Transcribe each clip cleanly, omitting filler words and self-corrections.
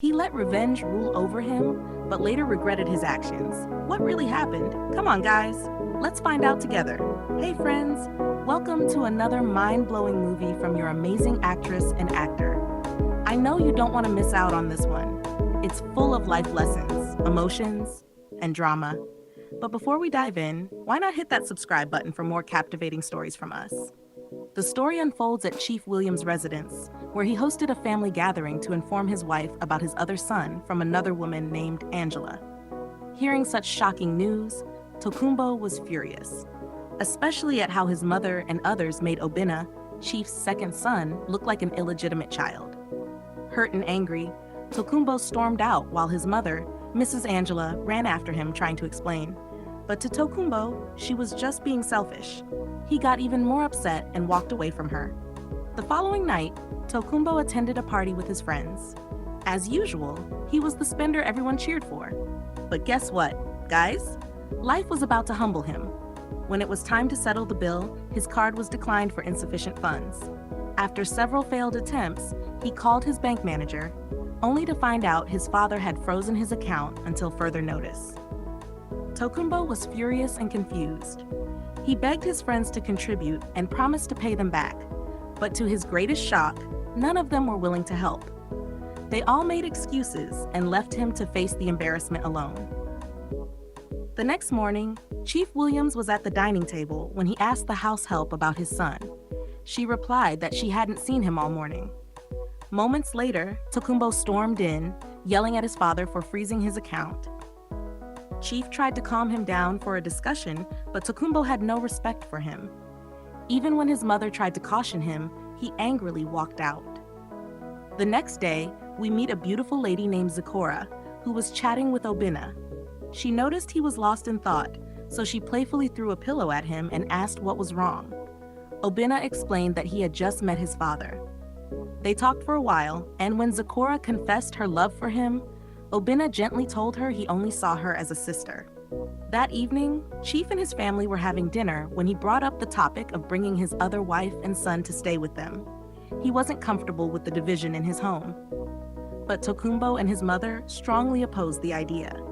He let revenge rule over him, but later regretted his actions. What really happened? Come on, guys. Let's find out together. Hey, friends. Welcome to another mind-blowing movie from your amazing actress and actor. I know you don't want to miss out on this one. It's full of life lessons, emotions, and drama. But before we dive in, why not hit that subscribe button for more captivating stories from us? The story unfolds at Chief Williams' residence, where he hosted a family gathering to inform his wife about his other son from another woman named Angela. Hearing such shocking news, Tokunbo was furious, especially at how his mother and others made Obinna, Chief's second son, look like an illegitimate child. Hurt and angry, Tokunbo stormed out while his mother, Mrs. Angela, ran after him trying to explain. But to Tokunbo, she was just being selfish. He got even more upset and walked away from her. The following night, Tokunbo attended a party with his friends. As usual, he was the spender everyone cheered for. But guess what, guys? Life was about to humble him. When it was time to settle the bill, his card was declined for insufficient funds. After several failed attempts, he called his bank manager, only to find out his father had frozen his account until further notice. Tokunbo was furious and confused. He begged his friends to contribute and promised to pay them back, but to his greatest shock, none of them were willing to help. They all made excuses and left him to face the embarrassment alone. The next morning, Chief Williams was at the dining table when he asked the house help about his son. She replied that she hadn't seen him all morning. Moments later, Tokunbo stormed in, yelling at his father for freezing his account. Chief tried to calm him down for a discussion, but Tokunbo had no respect for him. Even when his mother tried to caution him, he angrily walked out. The next day, we meet a beautiful lady named Zikora, who was chatting with Obinna. She noticed he was lost in thought, so she playfully threw a pillow at him and asked what was wrong. Obinna explained that he had just met his father. They talked for a while, and when Zikora confessed her love for him, Obinna gently told her he only saw her as a sister. That evening, Chief and his family were having dinner when he brought up the topic of bringing his other wife and son to stay with them. He wasn't comfortable with the division in his home. But Tokunbo and his mother strongly opposed the idea.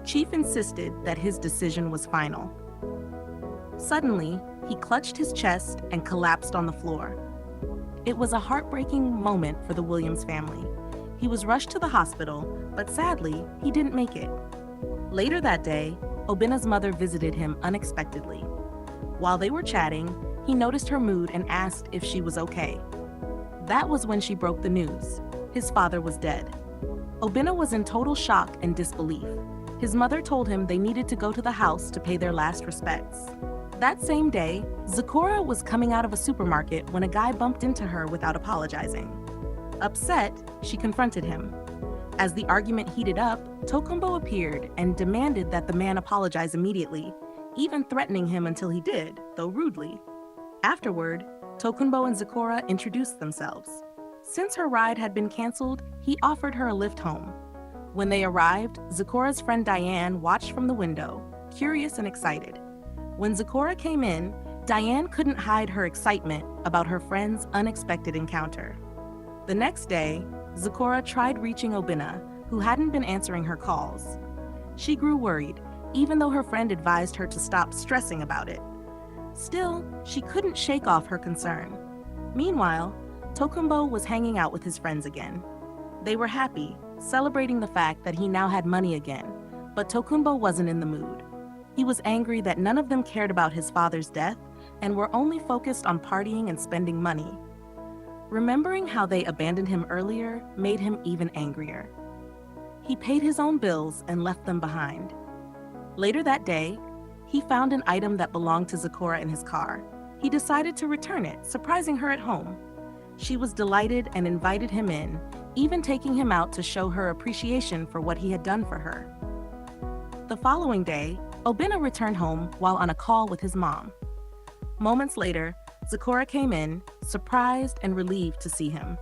Chief insisted that his decision was final. Suddenly, he clutched his chest and collapsed on the floor. It was a heartbreaking moment for the Williams family. He was rushed to the hospital, but sadly, he didn't make it. Later that day, Obinna's mother visited him unexpectedly. While they were chatting, he noticed her mood and asked if she was okay. That was when she broke the news. His father was dead. Obinna was in total shock and disbelief. His mother told him they needed to go to the house to pay their last respects. That same day, Zikora was coming out of a supermarket when a guy bumped into her without apologizing. Upset, she confronted him. As the argument heated up, Tokunbo appeared and demanded that the man apologize immediately, even threatening him until he did, though rudely. Afterward, Tokunbo and Zikora introduced themselves. Since her ride had been canceled, he offered her a lift home. When they arrived, Zikora's friend Diane watched from the window, curious and excited. When Zikora came in, Diane couldn't hide her excitement about her friend's unexpected encounter. The next day, Zikora tried reaching Obinna, who hadn't been answering her calls. She grew worried, even though her friend advised her to stop stressing about it. Still, she couldn't shake off her concern. Meanwhile, Tokunbo was hanging out with his friends again. They were happy, celebrating the fact that he now had money again, but Tokunbo wasn't in the mood. He was angry that none of them cared about his father's death and were only focused on partying and spending money. Remembering how they abandoned him earlier made him even angrier. He paid his own bills and left them behind. Later that day, he found an item that belonged to Zikora in his car. He decided to return it, surprising her at home. She was delighted and invited him in, even taking him out to show her appreciation for what he had done for her. The following day, Obinna returned home while on a call with his mom. Moments later, Zikora came in, surprised and relieved to see him.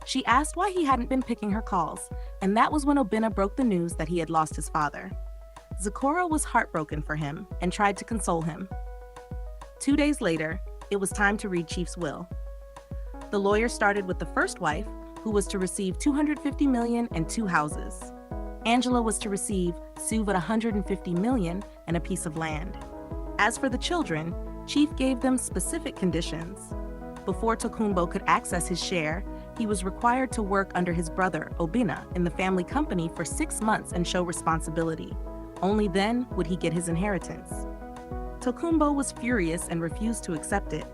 She asked why he hadn't been picking her calls, and that was when Obinna broke the news that he had lost his father. Zikora was heartbroken for him and tried to console him. 2 days later, it was time to read Chief's will. The lawyer started with the first wife, who who was to receive $250 million and 2 houses. Angela was to receive Suva $150 million and a piece of land. As for the children, Chief gave them specific conditions. Before Tokunbo could access his share, he was required to work under his brother, Obinna, in the family company for 6 months and show responsibility. Only then would he get his inheritance. Tokunbo was furious and refused to accept it,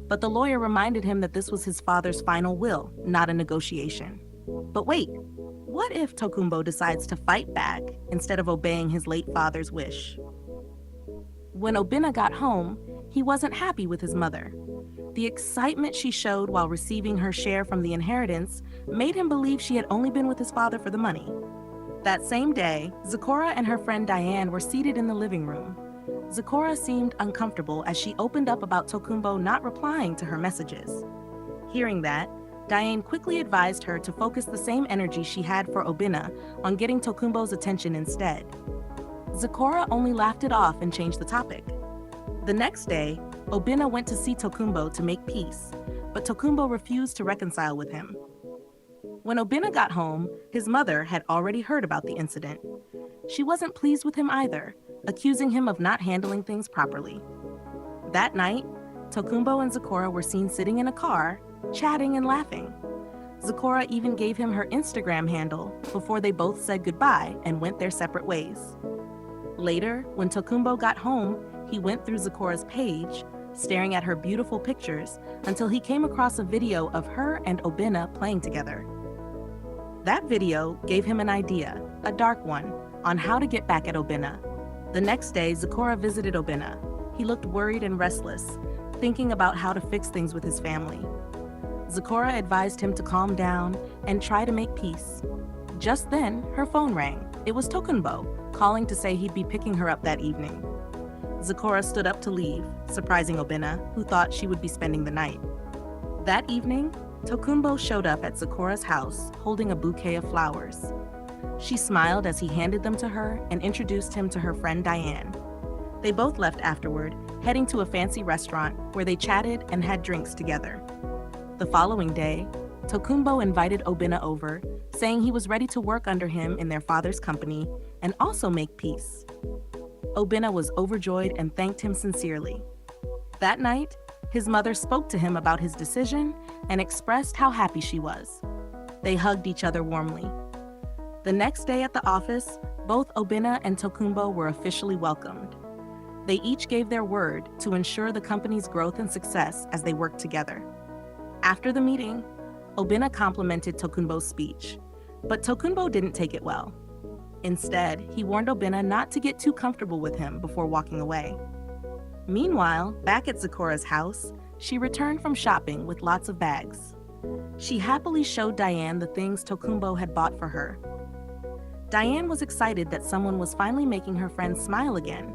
but the lawyer reminded him that this was his father's final will, not a negotiation. But wait, what if Tokunbo decides to fight back instead of obeying his late father's wish? When Obinna got home, he wasn't happy with his mother. The excitement she showed while receiving her share from the inheritance made him believe she had only been with his father for the money. That same day, Zipporah and her friend Diane were seated in the living room. Zipporah seemed uncomfortable as she opened up about Tokunbo not replying to her messages. Hearing that, Diane quickly advised her to focus the same energy she had for Obinna on getting Tokunbo's attention instead. Zipporah only laughed it off and changed the topic. The next day, Obinna went to see Tokunbo to make peace, but Tokunbo refused to reconcile with him. When Obinna got home, his mother had already heard about the incident. She wasn't pleased with him either, accusing him of not handling things properly. That night, Tokunbo and Zipporah were seen sitting in a car, chatting and laughing. Zipporah even gave him her Instagram handle before they both said goodbye and went their separate ways. Later, when Tokunbo got home, he went through Zipporah's page, staring at her beautiful pictures until he came across a video of her and Obinna playing together. That video gave him an idea, a dark one, on how to get back at Obinna. The next day, Zipporah visited Obinna. He looked worried and restless, thinking about how to fix things with his family. Zipporah advised him to calm down and try to make peace. Just then, her phone rang. It was Tokunbo, calling to say he'd be picking her up that evening. Zipporah stood up to leave, surprising Obinna, who thought she would be spending the night. That evening, Tokunbo showed up at Zipporah's house holding a bouquet of flowers. She smiled as he handed them to her and introduced him to her friend Diane. They both left afterward, heading to a fancy restaurant where they chatted and had drinks together. The following day, Tokunbo invited Obinna over, saying he was ready to work under him in their father's company and also make peace. Obinna was overjoyed and thanked him sincerely. That night, his mother spoke to him about his decision and expressed how happy she was. They hugged each other warmly. The next day at the office, both Obinna and Tokunbo were officially welcomed. They each gave their word to ensure the company's growth and success as they worked together. After the meeting, Obinna complimented Tokunbo's speech, but Tokunbo didn't take it well. Instead, he warned Obinna not to get too comfortable with him before walking away. Meanwhile, back at Zipporah's house, she returned from shopping with lots of bags. She happily showed Diane the things Tokunbo had bought for her. Diane was excited that someone was finally making her friend smile again.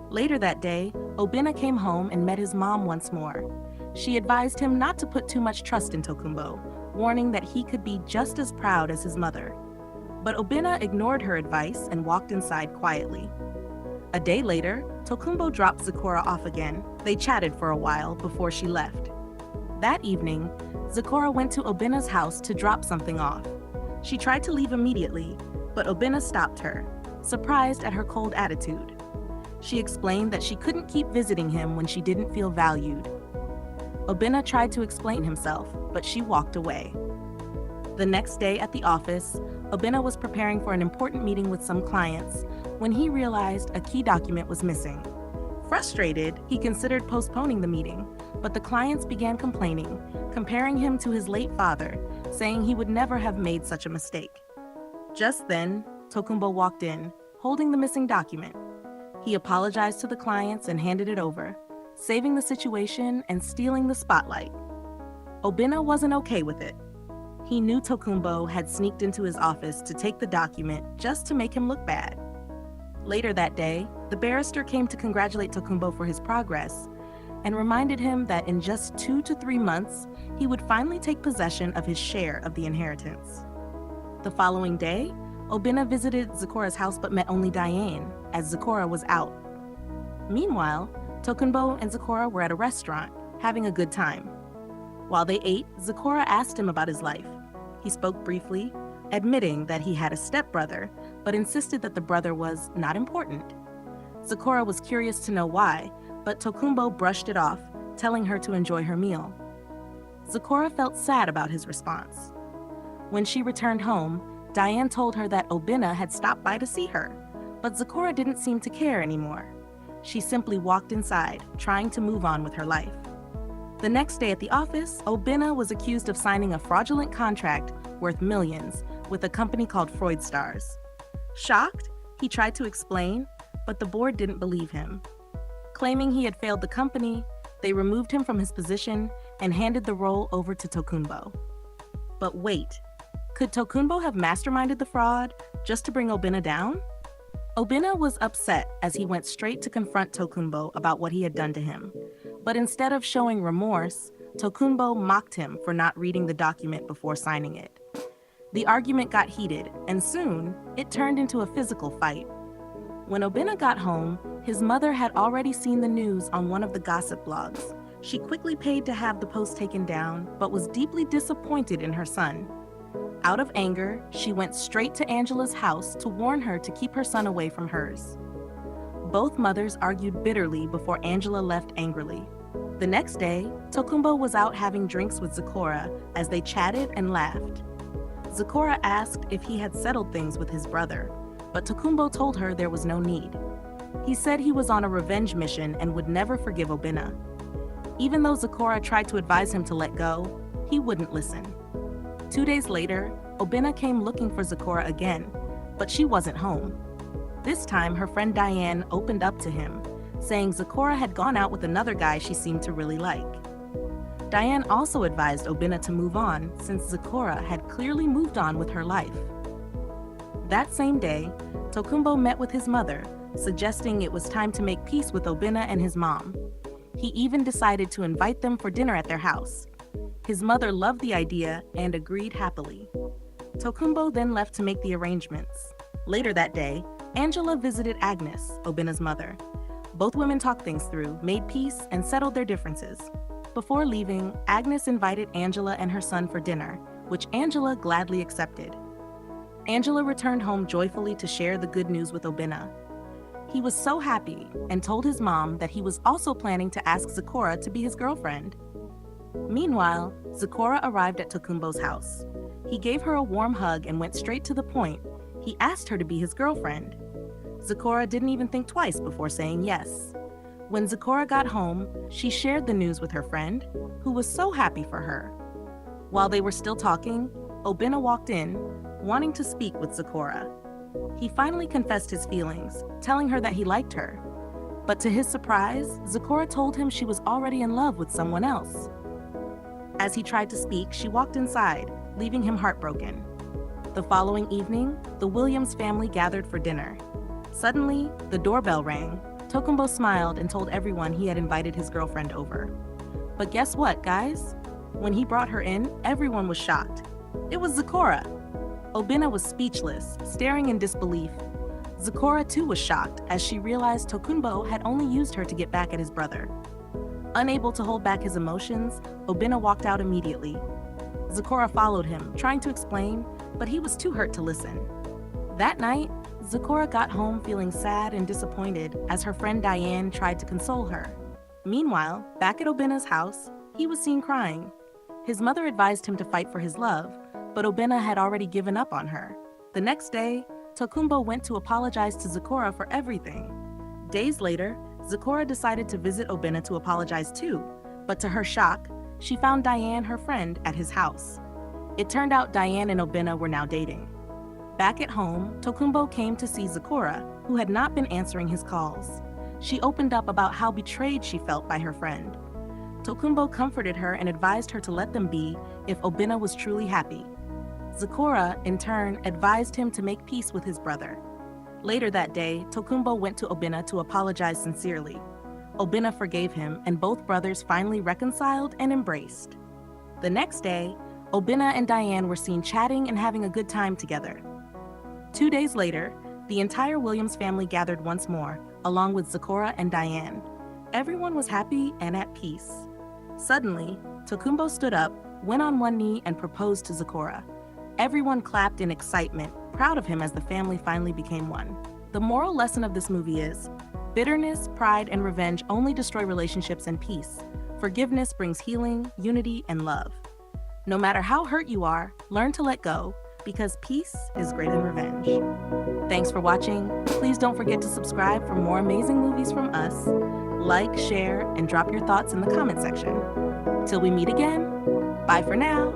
Later that day, Obinna came home and met his mom once more. She advised him not to put too much trust in Tokunbo, warning that he could be just as proud as his mother. But Obinna ignored her advice and walked inside quietly. A day later, Tokunbo dropped Zipporah off again. They chatted for a while before she left. That evening, Zipporah went to Obinna's house to drop something off. She tried to leave immediately, but Obinna stopped her, surprised at her cold attitude. She explained that she couldn't keep visiting him when she didn't feel valued. Obinna tried to explain himself, but she walked away. The next day at the office, Obinna was preparing for an important meeting with some clients when he realized a key document was missing. Frustrated, he considered postponing the meeting, but the clients began complaining, comparing him to his late father, saying he would never have made such a mistake. Just then, Tokunbo walked in, holding the missing document. He apologized to the clients and handed it over, saving the situation and stealing the spotlight. Obinna wasn't okay with it. He knew Tokunbo had sneaked into his office to take the document just to make him look bad. Later that day, the barrister came to congratulate Tokunbo for his progress and reminded him that in just 2 to 3 months, he would finally take possession of his share of the inheritance. The following day, Obinna visited Zipporah's house but met only Diane, as Zipporah was out. Meanwhile, Tokunbo and Zipporah were at a restaurant, having a good time. While they ate, Zipporah asked him about his life. He spoke briefly, admitting that he had a stepbrother, but insisted that the brother was not important. Zecora was curious to know why, but Tokunbo brushed it off, telling her to enjoy her meal. Zecora felt sad about his response. When she returned home, Diane told her that Obinna had stopped by to see her, but Zecora didn't seem to care anymore. She simply walked inside, trying to move on with her life. The next day at the office, Obinna was accused of signing a fraudulent contract worth millions with a company called Freudstars. Shocked, he tried to explain, but the board didn't believe him. Claiming he had failed the company, they removed him from his position and handed the role over to Tokunbo. But wait, could Tokunbo have masterminded the fraud just to bring Obinna down? Obinna was upset as he went straight to confront Tokunbo about what he had done to him. But instead of showing remorse, Tokunbo mocked him for not reading the document before signing it. The argument got heated, and soon, it turned into a physical fight. When Obinna got home, his mother had already seen the news on one of the gossip blogs. She quickly paid to have the post taken down, but was deeply disappointed in her son. Out of anger, she went straight to Angela's house to warn her to keep her son away from hers. Both mothers argued bitterly before Angela left angrily. The next day, Tokunbo was out having drinks with Zecora as they chatted and laughed. Zecora asked if he had settled things with his brother, but Tokunbo told her there was no need. He said he was on a revenge mission and would never forgive Obinna. Even though Zecora tried to advise him to let go, he wouldn't listen. 2 days later, Obinna came looking for Zecora again, but she wasn't home. This time, her friend Diane opened up to him, saying Zecora had gone out with another guy she seemed to really like. Diane also advised Obinna to move on since Zecora had clearly moved on with her life. That same day, Tokunbo met with his mother, suggesting it was time to make peace with Obinna and his mom. He even decided to invite them for dinner at their house. His mother loved the idea and agreed happily. Tokunbo then left to make the arrangements. Later that day, Angela visited Agnes, Obinna's mother. Both women talked things through, made peace, and settled their differences. Before leaving, Agnes invited Angela and her son for dinner, which Angela gladly accepted. Angela returned home joyfully to share the good news with Obinna. He was so happy and told his mom that he was also planning to ask Zecora to be his girlfriend. Meanwhile, Zecora arrived at Tokunbo's house. He gave her a warm hug and went straight to the point. He asked her to be his girlfriend. Zecora didn't even think twice before saying yes. When Zecora got home, she shared the news with her friend, who was so happy for her. While they were still talking, Obinna walked in, wanting to speak with Zecora. He finally confessed his feelings, telling her that he liked her. But to his surprise, Zecora told him she was already in love with someone else. As he tried to speak, she walked inside, leaving him heartbroken. The following evening, the Williams family gathered for dinner. Suddenly, the doorbell rang. Tokunbo smiled and told everyone he had invited his girlfriend over. But guess what, guys? When he brought her in, everyone was shocked. It was Zecora. Obinna was speechless, staring in disbelief. Zecora too was shocked as she realized Tokunbo had only used her to get back at his brother. Unable to hold back his emotions, Obinna walked out immediately. Zecora followed him, trying to explain, but he was too hurt to listen. That night, Zecora got home feeling sad and disappointed as her friend Diane tried to console her. Meanwhile, back at Obinna's house, he was seen crying. His mother advised him to fight for his love, but Obinna had already given up on her. The next day, Tokunbo went to apologize to Zecora for everything. Days later, Zecora decided to visit Obinna to apologize too, but to her shock, she found Diane, her friend, at his house. It turned out Diane and Obinna were now dating. Back at home, Tokunbo came to see Zecora, who had not been answering his calls. She opened up about how betrayed she felt by her friend. Tokunbo comforted her and advised her to let them be if Obinna was truly happy. Zecora, in turn, advised him to make peace with his brother. Later that day, Tokunbo went to Obinna to apologize sincerely. Obinna forgave him, and both brothers finally reconciled and embraced. The next day, Obinna and Diane were seen chatting and having a good time together. 2 days later, the entire Williams family gathered once more, along with Zecora and Diane. Everyone was happy and at peace. Suddenly, Tokunbo stood up, went on one knee, and proposed to Zecora. Everyone clapped in excitement, proud of him as the family finally became one. The moral lesson of this movie is, bitterness, pride, and revenge only destroy relationships and peace. Forgiveness brings healing, unity, and love. No matter how hurt you are, learn to let go, because peace is greater than revenge. Thanks for watching. Please don't forget to subscribe for more amazing movies from us. Like, share, and drop your thoughts in the comment section. Till we meet again, bye for now.